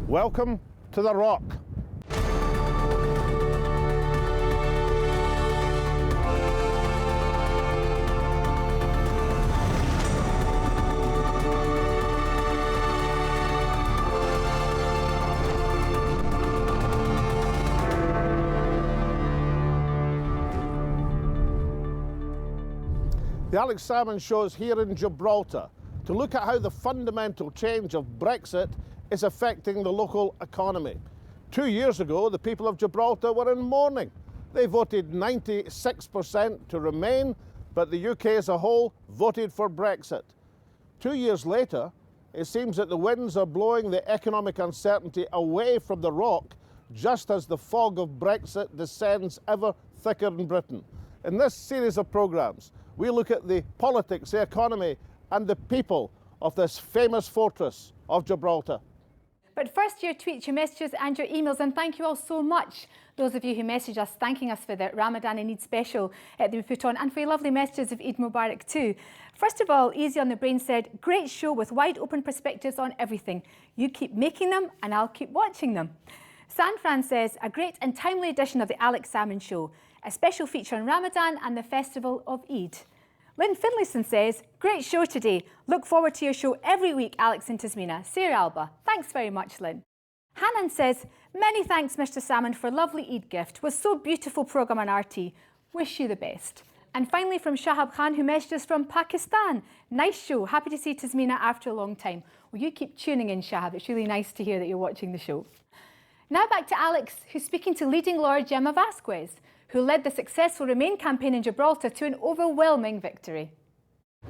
Welcome to the Rock. The Alex Salmond Show is here in Gibraltar to look at how the fundamental change of Brexit is affecting the local economy. 2 years ago, the people of Gibraltar were in mourning. They voted 96% to remain, but the UK as a whole voted for Brexit. 2 years later, it seems that the winds are blowing the economic uncertainty away from the Rock, just as the fog of Brexit descends ever thicker in Britain. In this series of programmes, we look at the politics, the economy, and the people of this famous fortress of Gibraltar. But first, your tweets, your messages and your emails, and thank you all so much, those of you who messaged us thanking us for the Ramadan and Eid special that we put on, and for your lovely messages of Eid Mubarak too. First of all, Easy on the Brain said, great show with wide open perspectives on everything. You keep making them and I'll keep watching them. San Fran says, a great and timely edition of the Alex Salmond Show, a special feature on Ramadan and the festival of Eid. Lynn Finlayson says, great show today. Look forward to your show every week, Alex and Tasmina. Sarah Alba. Thanks very much, Lynn. Hanan says, many thanks, Mr. Salmond, for a lovely Eid gift. Was so beautiful programme on RT. Wish you the best. And finally from Shahab Khan, who messaged us from Pakistan. Nice show. Happy to see Tasmina after a long time. Well, you keep tuning in, Shahab. It's really nice to hear that you're watching the show. Now back to Alex, who's speaking to leading lawyer Gemma Vasquez, who led the successful Remain campaign in Gibraltar to an overwhelming victory.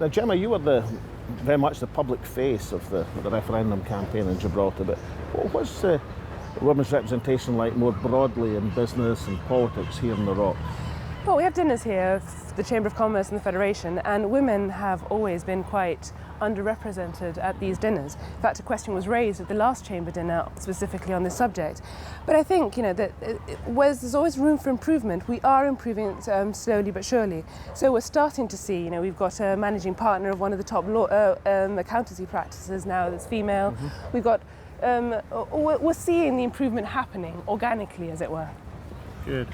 Now, Gemma, you were very much the public face of the referendum campaign in Gibraltar, but what's women's representation like more broadly in business and politics here in the Rock? Well, we have dinners here, the Chamber of Commerce and the Federation, and women have always been quite underrepresented at these dinners. In fact, a question was raised at the last Chamber dinner specifically on this subject. But I think, that there's always room for improvement. We are improving it slowly but surely. So we're starting to see, we've got a managing partner of one of the top accountancy practices now that's female. Mm-hmm. We've got, we're seeing the improvement happening organically, as it were. Good.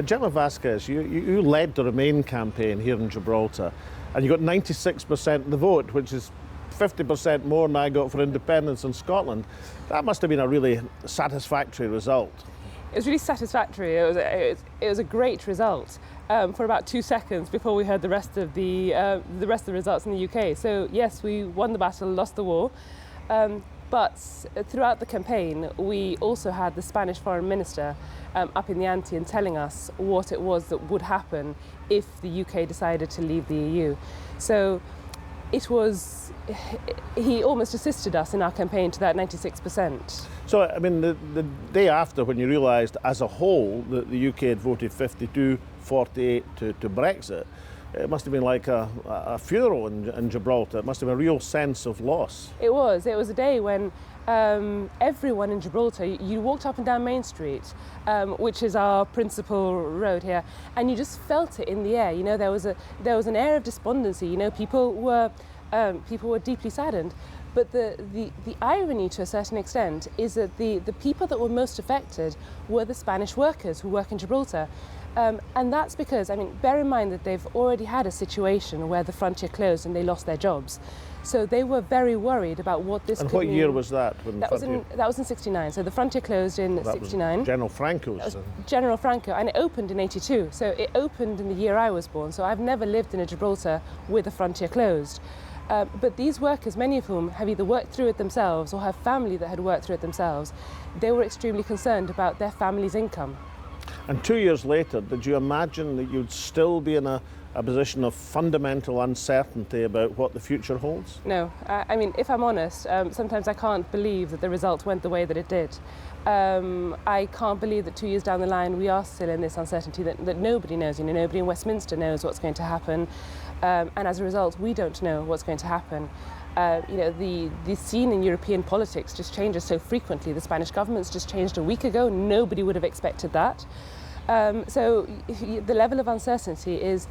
Gemma Vasquez, you led the Remain campaign here in Gibraltar, and you got 96% of the vote, which is 50% more than I got for independence in Scotland. That must have been a really satisfactory result. It was really satisfactory. It was a great result for about 2 seconds before we heard the rest of the results in the UK. So yes, we won the battle, lost the war. But throughout the campaign, we also had the Spanish Foreign Minister up in the ante and telling us what it was that would happen if the UK decided to leave the EU. So he almost assisted us in our campaign to that 96%. So, I mean, the day after, when you realised as a whole that the UK had voted 52-48 to Brexit, it must have been like a funeral in Gibraltar. It must have been a real sense of loss. It was. It was a day when everyone in Gibraltar, you walked up and down Main Street, which is our principal road here, and you just felt it in the air. There was an air of despondency. People were deeply saddened. But the irony, to a certain extent, is that the people that were most affected were the Spanish workers who work in Gibraltar. And that's because, bear in mind that they've already had a situation where the frontier closed and they lost their jobs. So they were very worried about what this could mean. And what year was that? That was in 69. So the frontier closed in 69. General Franco's. General Franco, and it opened in 82. So it opened in the year I was born. So I've never lived in a Gibraltar with the frontier closed. But these workers, many of whom have either worked through it themselves or have family that had worked through it themselves, they were extremely concerned about their family's income. And 2 years later, did you imagine that you'd still be in a position of fundamental uncertainty about what the future holds? No. If I'm honest, sometimes I can't believe that the result went the way that it did. I can't believe that 2 years down the line we are still in this uncertainty that nobody knows. Nobody in Westminster knows what's going to happen. And as a result, we don't know what's going to happen. The scene in European politics just changes so frequently. The Spanish government's just changed a week ago. Nobody would have expected that. So the level of uncertainty is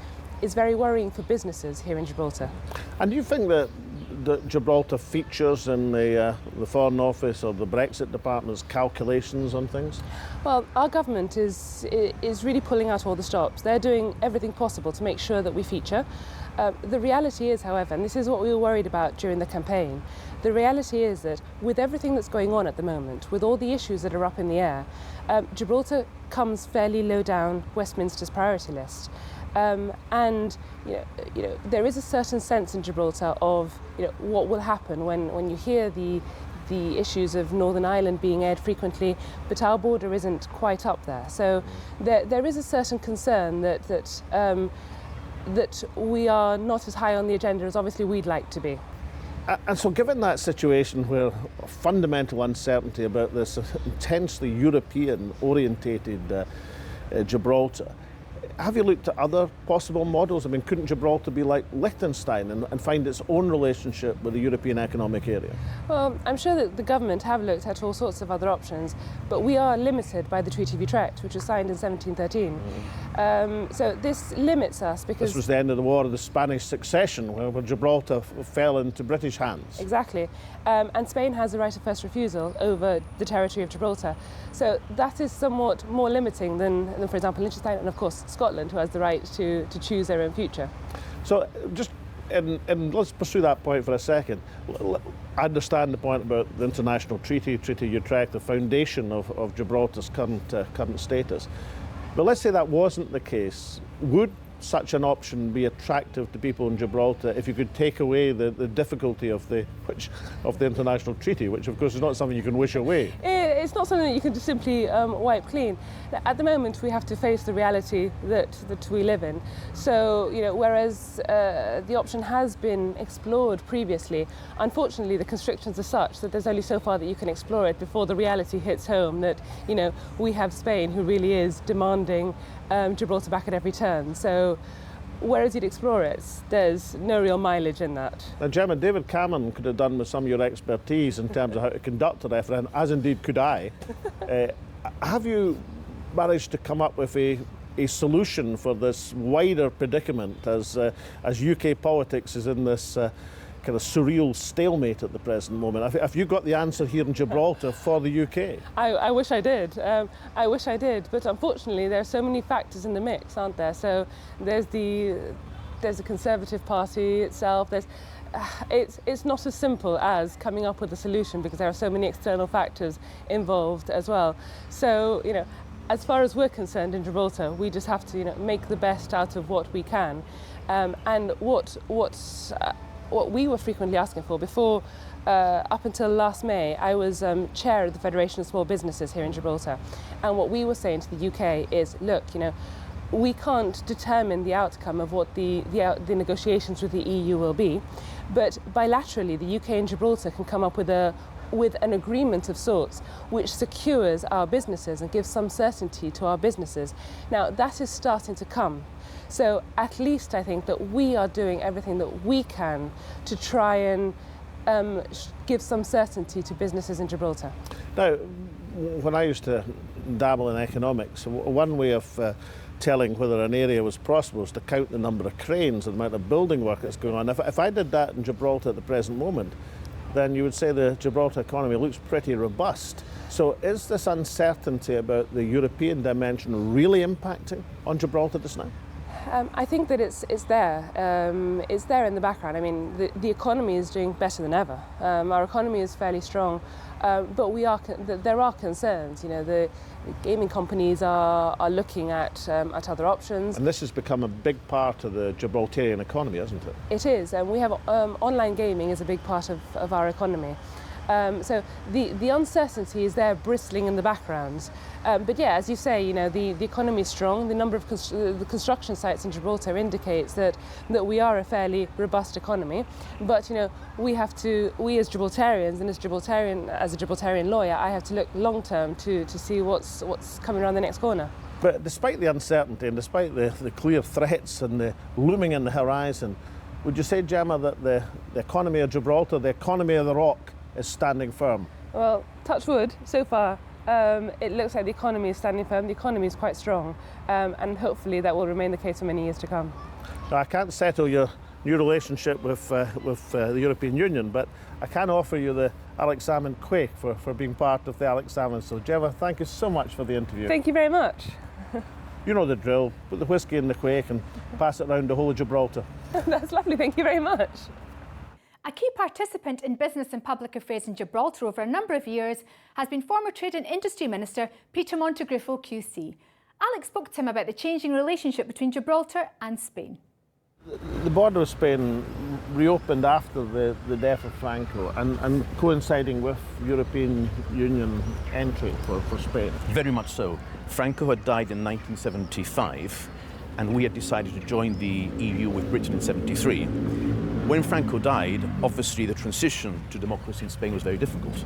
very worrying for businesses here in Gibraltar. And do you think that that Gibraltar features in the Foreign Office or the Brexit Department's calculations on things? Well, our government is really pulling out all the stops. They're doing everything possible to make sure that we feature. The reality is, however, and this is what we were worried about during the campaign, the reality is that with everything that's going on at the moment, with all the issues that are up in the air, Gibraltar comes fairly low down Westminster's priority list. And there is a certain sense in Gibraltar of what will happen when you hear the issues of Northern Ireland being aired frequently, but our border isn't quite up there. So there is a certain concern that we are not as high on the agenda as obviously we'd like to be. And so given that situation where fundamental uncertainty about this intensely European-orientated Gibraltar, have you looked at other possible models? I mean, couldn't Gibraltar be like Liechtenstein and find its own relationship with the European Economic Area? Well, I'm sure that the government have looked at all sorts of other options, but we are limited by the Treaty of Utrecht, which was signed in 1713. So this limits us because... This was the end of the War of the Spanish Succession, where Gibraltar fell into British hands. Exactly. And Spain has the right of first refusal over the territory of Gibraltar. So that is somewhat more limiting than for example, Liechtenstein and, of course, Scotland, who has the right to choose their own future. So just, and let's pursue that point for a second. I understand the point about the international Treaty of Utrecht, the foundation of Gibraltar's current status. But let's say that wasn't the case. Would such an option be attractive to people in Gibraltar if you could take away the difficulty of the international treaty, which of course is not something you can wish away? It's not something that you can just simply wipe clean. At the moment we have to face the reality that we live in. So, whereas the option has been explored previously, unfortunately the constrictions are such that there's only so far that you can explore it before the reality hits home that, we have Spain, who really is demanding Gibraltar back at every turn. So whereas you'd explore it, there's no real mileage in that. Now, Gemma, David Cameron could have done with some of your expertise in terms of how to conduct a referendum, as indeed could I. Have you managed to come up with a solution for this wider predicament as UK politics is in this kind of surreal stalemate at the present moment? Have you got the answer here in Gibraltar for the UK? I wish I did. I wish I did, but unfortunately there are so many factors in the mix, aren't there? So there's the Conservative Party itself. It's not as simple as coming up with a solution because there are so many external factors involved as well. So, as far as we're concerned in Gibraltar, we just have to make the best out of what we can. And what we were frequently asking for before, up until last May, I was chair of the Federation of Small Businesses here in Gibraltar. And what we were saying to the UK is, look, we can't determine the outcome of what the negotiations with the EU will be, but bilaterally the UK and Gibraltar can come up with an agreement of sorts which secures our businesses and gives some certainty to our businesses. Now that is starting to come. So at least I think that we are doing everything that we can to try and give some certainty to businesses in Gibraltar. Now, when I used to dabble in economics, one way of telling whether an area was prosperous was to count the number of cranes and the amount of building work that's going on. If I did that in Gibraltar at the present moment, then you would say the Gibraltar economy looks pretty robust. So is this uncertainty about the European dimension really impacting on Gibraltar just now? I think that it's there. It's there in the background. I mean, the economy is doing better than ever. Our economy is fairly strong, but there are concerns. The gaming companies are looking at other options. And this has become a big part of the Gibraltarian economy, isn't it? It is, and we have online gaming is a big part of our economy. So the uncertainty is there bristling in the background. But yeah, as you say, the economy is strong. The number of the construction sites in Gibraltar indicates that we are a fairly robust economy. But we as Gibraltarians, and as a Gibraltarian lawyer, I have to look long term to see what's coming around the next corner. But despite the uncertainty and despite the clear threats and the looming in the horizon, would you say, Gemma, that the economy of Gibraltar, the economy of the Rock, is standing firm? Well, touch wood, so far it looks like the economy is standing firm. The economy is quite strong, and hopefully that will remain the case for many years to come. Now, I can't settle your new relationship with the European Union, but I can offer you the Alex Salmond Quake for being part of the Alex Salmond Show. Gemma, thank you so much for the interview. Thank you very much. You know the drill. Put the whiskey in the Quake and pass it around the whole of Gibraltar. That's lovely, thank you very much. A key participant in business and public affairs in Gibraltar over a number of years has been former Trade and Industry Minister Peter Montegriffo QC. Alex spoke to him about the changing relationship between Gibraltar and Spain. The border of Spain reopened after the death of Franco and coinciding with European Union entry for Spain. Very much so. Franco had died in 1975 and we had decided to join the EU with Britain in 73. When Franco died, obviously the transition to democracy in Spain was very difficult.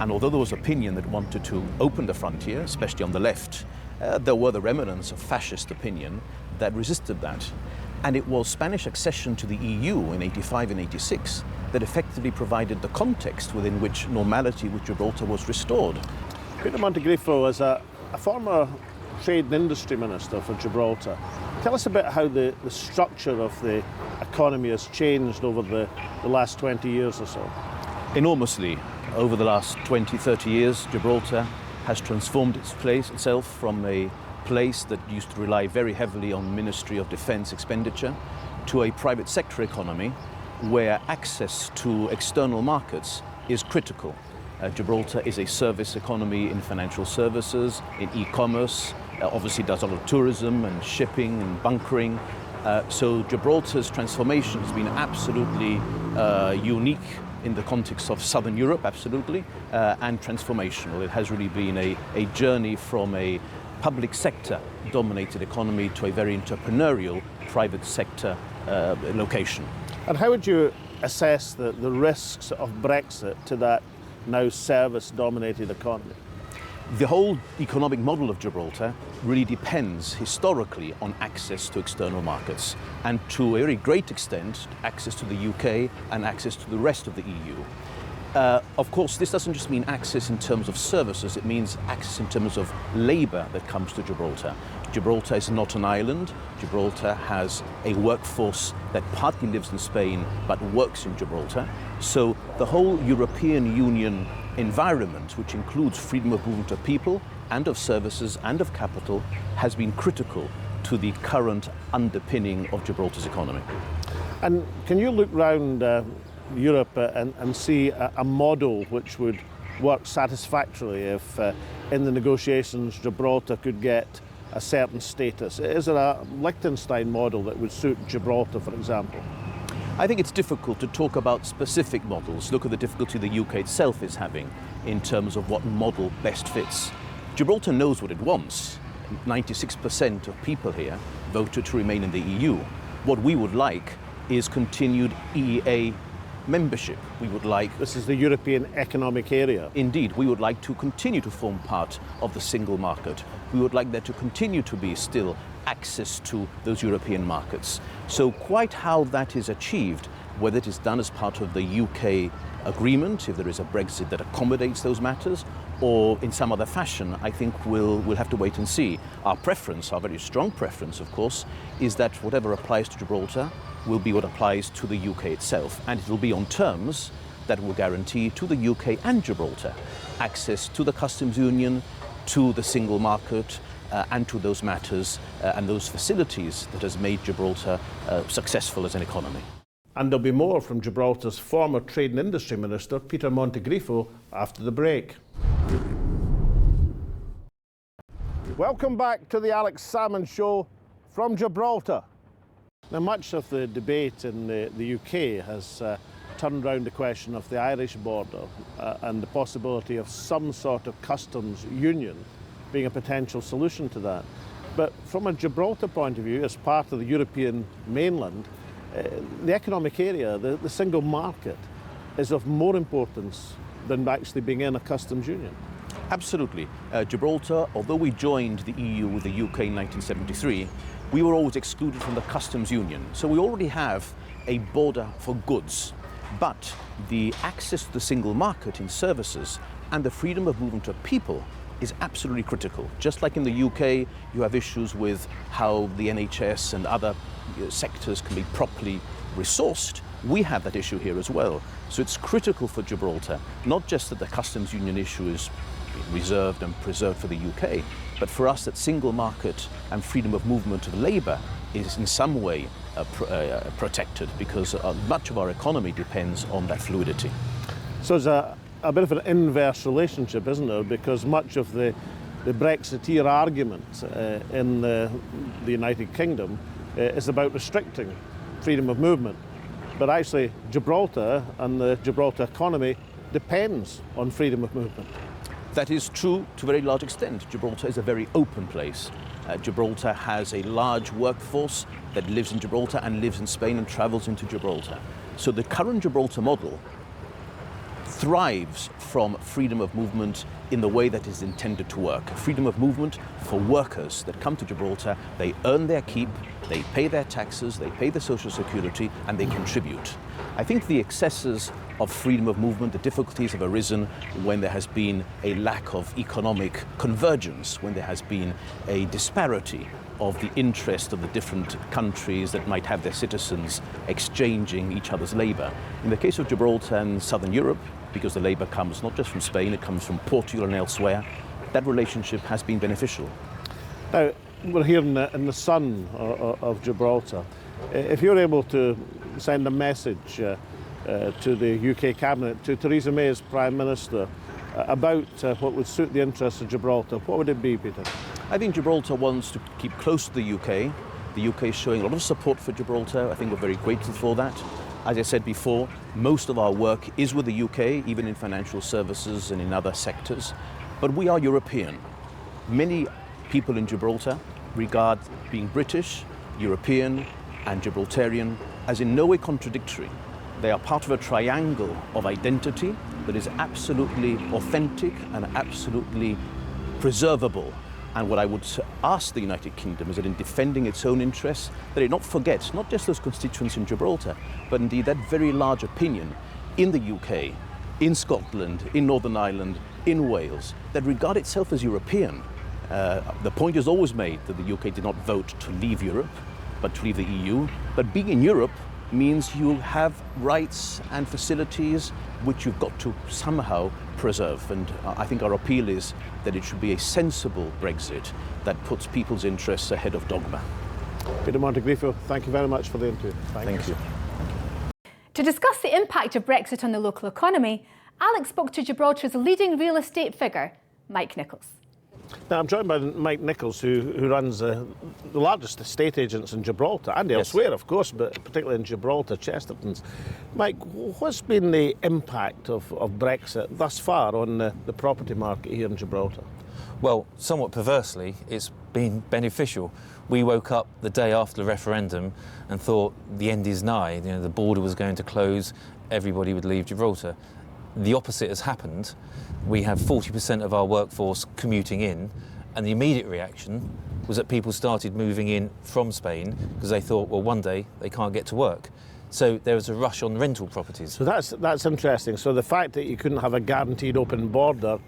And although there was opinion that wanted to open the frontier, especially on the left, there were the remnants of fascist opinion that resisted that. And it was Spanish accession to the EU in 85 and 86 that effectively provided the context within which normality with Gibraltar was restored. Peter Montegriffo is a former Trade and Industry Minister for Gibraltar. Tell us about how the structure of the economy has changed over the last 20 years or so. Enormously. Over the last 20, 30 years, Gibraltar has transformed itself from a place that used to rely very heavily on Ministry of Defence expenditure to a private sector economy where access to external markets is critical. Gibraltar is a service economy in financial services, in e-commerce, obviously does a lot of tourism and shipping and bunkering. So Gibraltar's transformation has been absolutely unique in the context of Southern Europe, absolutely, and transformational. It has really been a journey from a public sector dominated economy to a very entrepreneurial private sector location. And how would you assess the risks of Brexit to that now service dominated economy? The whole economic model of Gibraltar really depends historically on access to external markets and to a very great extent access to the UK and access to the rest of the EU. Of course, this doesn't just mean access in terms of services, it means access in terms of labour that comes to Gibraltar. Gibraltar is not an island. Gibraltar has a workforce that partly lives in Spain but works in Gibraltar. So the whole European Union environment, which includes freedom of movement of people and of services and of capital, has been critical to the current underpinning of Gibraltar's economy. And can you look round Europe and see a model which would work satisfactorily if in the negotiations Gibraltar could get a certain status? Is there a Liechtenstein model that would suit Gibraltar, for example? I think it's difficult to talk about specific models. Look at the difficulty the UK itself is having in terms of what model best fits. Gibraltar knows what it wants. 96% of people here voted to remain in the EU. What we would like is continued EEA membership. We would like... This is the European Economic Area. Indeed, we would like to continue to form part of the single market. We would like there to continue to be still access to those European markets. So quite how that is achieved, whether it is done as part of the UK agreement, if there is a Brexit that accommodates those matters, or in some other fashion, I think we'll have to wait and see. Our preference, our very strong preference, of course, is that whatever applies to Gibraltar will be what applies to the UK itself, and it will be on terms that will guarantee to the UK and Gibraltar access to the customs union, to the single market, and to those matters and those facilities that has made Gibraltar successful as an economy. And there'll be more from Gibraltar's former Trade and Industry Minister, Peter Montegriffo, after the break. Welcome back to the Alex Salmond Show from Gibraltar. Now, much of the debate in the UK has turned around the question of the Irish border and the possibility of some sort of customs union being a potential solution to that. But from a Gibraltar point of view, as part of the European mainland, the economic area, the single market, is of more importance than actually being in a customs union. Absolutely. Gibraltar, although we joined the EU with the UK in 1973, we were always excluded from the customs union. So we already have a border for goods, but the access to the single market in services and the freedom of movement of people is absolutely critical. Just like in the UK, you have issues with how the NHS and other sectors can be properly resourced, we have that issue here as well. So it's critical for Gibraltar, not just that the customs union issue is reserved and preserved for the UK, but for us that single market and freedom of movement of labour is in some way protected, because much of our economy depends on that fluidity. So it's a bit of an inverse relationship, isn't there? Because much of the Brexiteer argument in the United Kingdom is about restricting freedom of movement. But actually, Gibraltar and the Gibraltar economy depends on freedom of movement. That is true to a very large extent. Gibraltar is a very open place. Gibraltar has a large workforce that lives in Gibraltar and lives in Spain and travels into Gibraltar. So the current Gibraltar model thrives from freedom of movement in the way that is intended to work. Freedom of movement for workers that come to Gibraltar. They earn their keep, they pay their taxes, they pay their social security, and they contribute. I think the excesses of freedom of movement, the difficulties have arisen when there has been a lack of economic convergence, when there has been a disparity of the interest of the different countries that might have their citizens exchanging each other's labour. In the case of Gibraltar and Southern Europe, because the labour comes not just from Spain, it comes from Portugal and elsewhere, that relationship has been beneficial. Now, we're here in the sun of Gibraltar. If you're able to send a message to the UK Cabinet, to Theresa May as Prime Minister, about what would suit the interests of Gibraltar, what would it be, Peter? I think Gibraltar wants to keep close to the UK. The UK is showing a lot of support for Gibraltar. I think we're very grateful for that. As I said before, most of our work is with the UK, even in financial services and in other sectors. But we are European. Many people in Gibraltar regard being British, European, and Gibraltarian as in no way contradictory. They are part of a triangle of identity that is absolutely authentic and absolutely preservable. And what I would ask the United Kingdom is that in defending its own interests, that it not forget not just those constituents in Gibraltar, but indeed that very large opinion in the UK, in Scotland, in Northern Ireland, in Wales, that regard itself as European. The point is always made that the UK did not vote to leave Europe, but to leave the EU. But being in Europe means you have rights and facilities which you've got to somehow preserve. And I think our appeal is that it should be a sensible Brexit that puts people's interests ahead of dogma. Peter Montegriffo, thank you very much for the interview. Thank you. To discuss the impact of Brexit on the local economy, Alex spoke to Gibraltar's leading real estate figure, Mike Nicholls. Now, I'm joined by Mike Nicholls, who runs the largest estate agents in Gibraltar and elsewhere, of course, but particularly in Gibraltar, Chesterton's. Mike, what's been the impact of Brexit thus far on the property market here in Gibraltar? Well, somewhat perversely, it's been beneficial. We woke up the day after the referendum and thought the end is nigh. You know, the border was going to close, everybody would leave Gibraltar. The opposite has happened. We have 40% of our workforce commuting in, and the immediate reaction was that people started moving in from Spain because they thought, well, one day they can't get to work. So there was a rush on rental properties. So that's interesting. So the fact that you couldn't have a guaranteed open border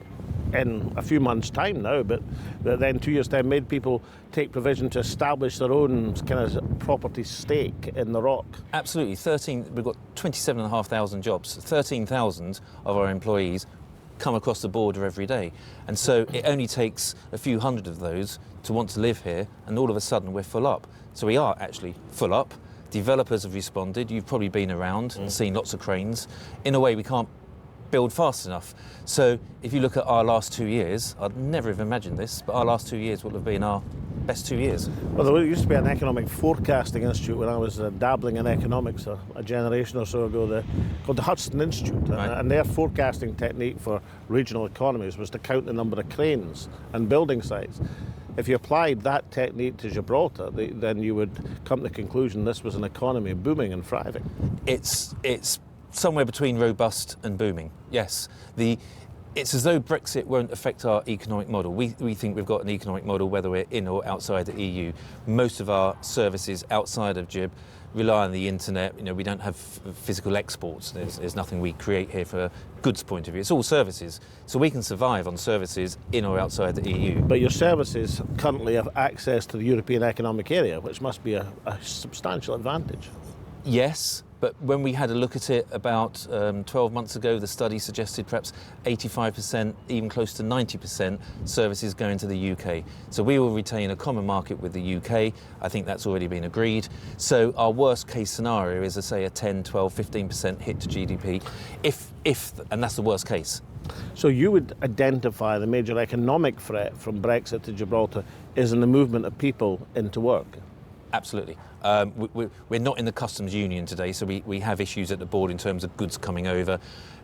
in a few months' time now, but then 2 years' time made people take provision to establish their own kind of property stake in the rock. Absolutely. We've got 27,500 jobs. 13,000 of our employees come across the border every day. And so it only takes a few hundred of those to want to live here, and all of a sudden we're full up. So we are actually full up. Developers have responded. You've probably been around and seen lots of cranes. In a way, we can't build fast enough. So if you look at our last 2 years, I'd never have imagined this, but our last 2 years will have been our best 2 years. Well, there used to be an economic forecasting institute when I was dabbling in economics a generation or so ago, called the Hudson Institute. Right. And their forecasting technique for regional economies was to count the number of cranes and building sites. If you applied that technique to Gibraltar, then you would come to the conclusion this was an economy booming and thriving. It's somewhere between robust and booming, yes. It's as though Brexit won't affect our economic model. We think we've got an economic model whether we're in or outside the EU. Most of our services outside of Gib rely on the internet. You know, we don't have physical exports. There's nothing we create here for a goods point of view. It's all services. So we can survive on services in or outside the EU. But your services currently have access to the European Economic Area, which must be a substantial advantage. Yes, but when we had a look at it about 12 months ago, the study suggested perhaps 85%, even close to 90% services going to the UK. So we will retain a common market with the UK. I think that's already been agreed. So our worst case scenario is, say, a 10, 12, 15% hit to GDP, and that's the worst case. So you would identify the major economic threat from Brexit to Gibraltar is in the movement of people into work? Absolutely. We're not in the customs union today, so we have issues at the border in terms of goods coming over.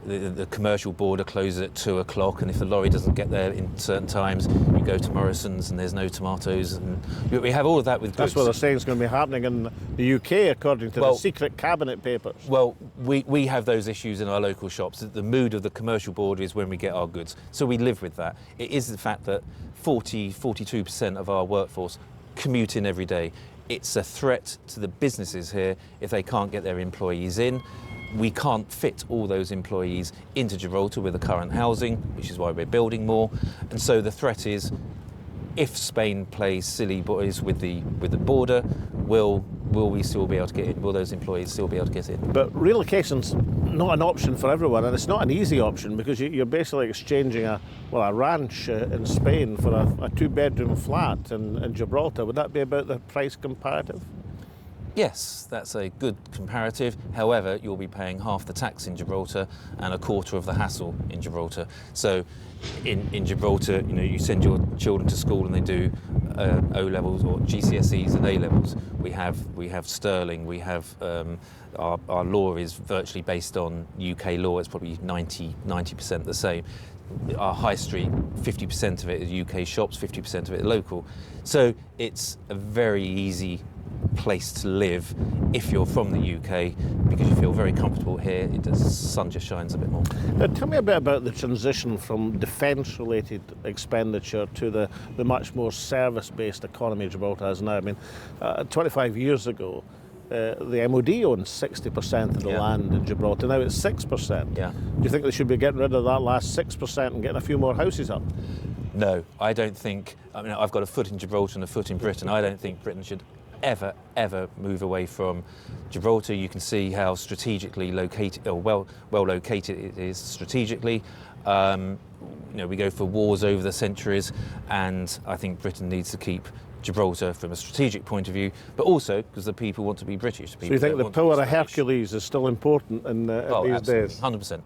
The commercial border closes at 2 o'clock, and if the lorry doesn't get there in certain times, you go to Morrison's and there's no tomatoes. And we have all of that with goods. That's what they're saying is going to be happening in the UK, according to the secret cabinet papers. Well, we have those issues in our local shops. The mood of the commercial border is when we get our goods, so we live with that. It is the fact that 42% of our workforce commute in every day. It's a threat to the businesses here if they can't get their employees in. We can't fit all those employees into Gibraltar with the current housing, which is why we're building more. And so the threat is, if Spain plays silly boys with the border, will we still be able to get in? Will those employees still be able to get in? But relocation's not an option for everyone, and it's not an easy option because you're basically exchanging a ranch in Spain for a two-bedroom flat in Gibraltar. Would that be about the price comparative? Yes, that's a good comparative. However, you'll be paying half the tax in Gibraltar and a quarter of the hassle in Gibraltar. So in Gibraltar, you send your children to school and they do O-levels or GCSEs and A-levels. We have sterling, we have our law is virtually based on UK law. It's probably 90% the same. Our high street, 50% of it is UK shops, 50% of it is local. So it's a very easy place to live if you're from the UK because you feel very comfortable here. The sun just shines a bit more. Now, tell me a bit about the transition from defence-related expenditure to the much more service-based economy Gibraltar has now. I mean, 25 years ago, the MOD owned 60% of the land in Gibraltar. Now it's 6%. Yeah. Do you think they should be getting rid of that last 6% and getting a few more houses up? No, I don't think. I mean, I've got a foot in Gibraltar and a foot in Britain. I don't think Britain should ever move away from Gibraltar. You can see how strategically located, or well located it is strategically. We go for wars over the centuries, and I think Britain needs to keep Gibraltar from a strategic point of view, but also because the people want to be British. So you think the power of Hercules is still important in these days? 100%.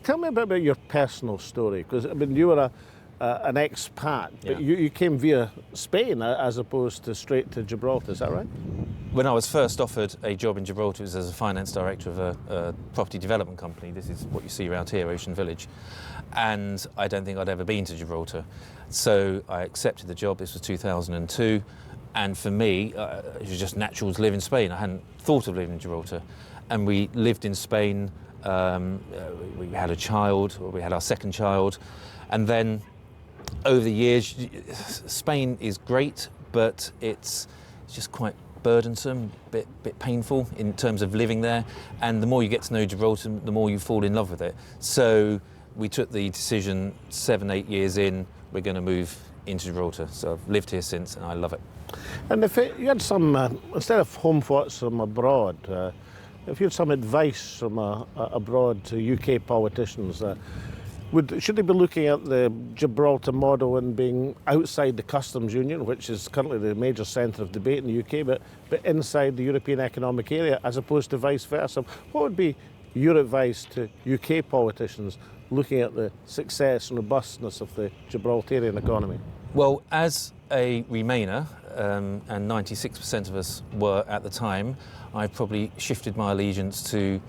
Tell me a bit about your personal story, because I mean, you were an expat, but you came via Spain as opposed to straight to Gibraltar, is that right? When I was first offered a job in Gibraltar, it was as a finance director of a property development company. This is what you see around here, Ocean Village. And I don't think I'd ever been to Gibraltar. So I accepted the job. This was 2002. And for me, it was just natural to live in Spain. I hadn't thought of living in Gibraltar. And we lived in Spain. We had a child, or we had our second child. And then over the years, Spain is great, but it's just quite burdensome, bit painful in terms of living there. And the more you get to know Gibraltar, the more you fall in love with it. So we took the decision 7-8 years in, we're going to move into Gibraltar. So I've lived here since, and I love it. And if you had some, instead of home thoughts from abroad, if you had some advice from abroad to UK politicians, should they be looking at the Gibraltar model and being outside the customs union, which is currently the major centre of debate in the UK, but inside the European Economic Area, as opposed to vice versa? What would be your advice to UK politicians looking at the success and robustness of the Gibraltarian economy? Well, as a Remainer, and 96% of us were at the time, I've probably shifted my allegiance to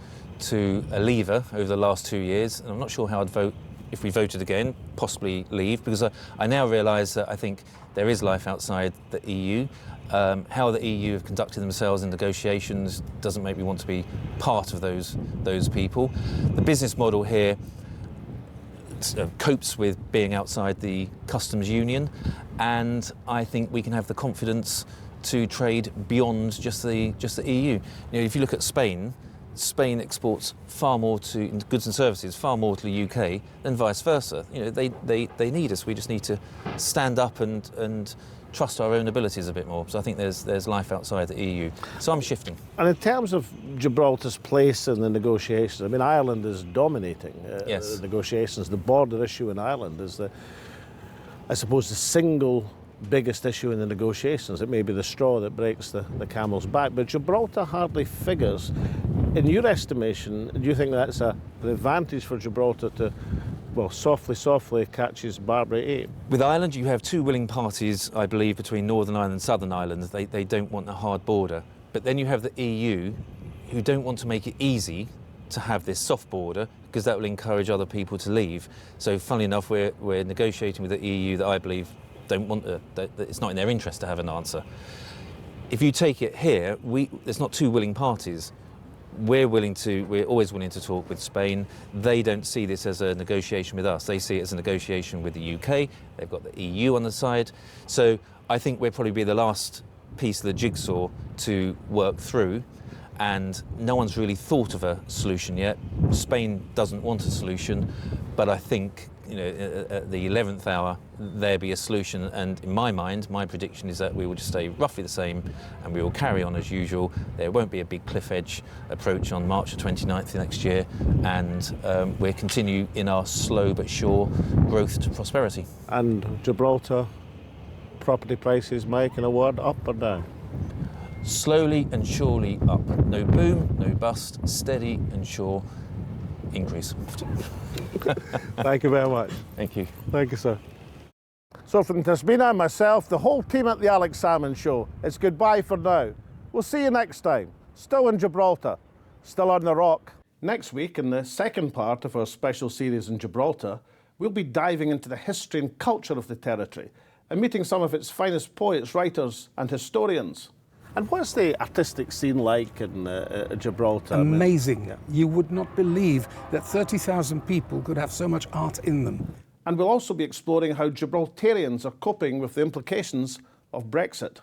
a Leaver over the last 2 years, and I'm not sure how I'd vote if we voted again, possibly leave, because I now realise that I think there is life outside the EU. How the EU have conducted themselves in negotiations doesn't make me want to be part of those people. The business model here copes with being outside the customs union, and I think we can have the confidence to trade beyond just the EU. If you look at Spain Spain exports far more to goods and services, far more to the UK than vice versa. You know, they need us. We just need to stand up and trust our own abilities a bit more. So I think there's life outside the EU. So I'm shifting. And in terms of Gibraltar's place in the negotiations, I mean, Ireland is dominating Yes. the negotiations. The border issue in Ireland is I suppose, the single biggest issue in the negotiations. It may be the straw that breaks the camel's back, but Gibraltar hardly figures. In your estimation, do you think that's an advantage for Gibraltar to, well, softly catches Barbary 8? With Ireland, you have two willing parties, I believe, between Northern Ireland and Southern Ireland. They don't want a hard border. But then you have the EU, who don't want to make it easy to have this soft border, because that will encourage other people to leave. So funnily enough, we're negotiating with the EU that I believe don't want that it's not in their interest to have an answer. If you take it here, there's not two willing parties. We're always willing to talk with Spain. They don't see this as a negotiation with us. They see it as a negotiation with the UK. They've got the EU on the side. So I think we'll probably be the last piece of the jigsaw to work through. And no one's really thought of a solution yet. Spain doesn't want a solution, but I think, you know, at the 11th hour there'll be a solution, and in my mind, my prediction is that we will just stay roughly the same and we will carry on as usual. There won't be a big cliff edge approach on March the 29th next year, and we'll continue in our slow but sure growth to prosperity. And Gibraltar property prices, Mike, in a word, up or down? Slowly and surely up. No boom, no bust, steady and sure increase. Thank you very much. Thank you. Thank you, sir. So from Tasmina and myself, the whole team at the Alex Salmond Show, it's goodbye for now. We'll see you next time. Still in Gibraltar, still on the rock. Next week, in the second part of our special series in Gibraltar, we'll be diving into the history and culture of the territory and meeting some of its finest poets, writers and historians. And what's the artistic scene like in Gibraltar? Amazing. You would not believe that 30,000 people could have so much art in them. And we'll also be exploring how Gibraltarians are coping with the implications of Brexit.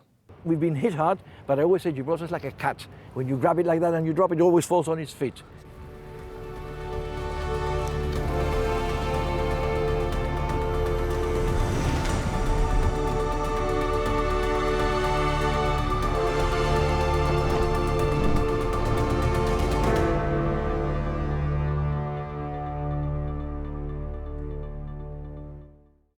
We've been hit hard, but I always say Gibraltar's like a cat. When you grab it like that and you drop it, it always falls on its feet.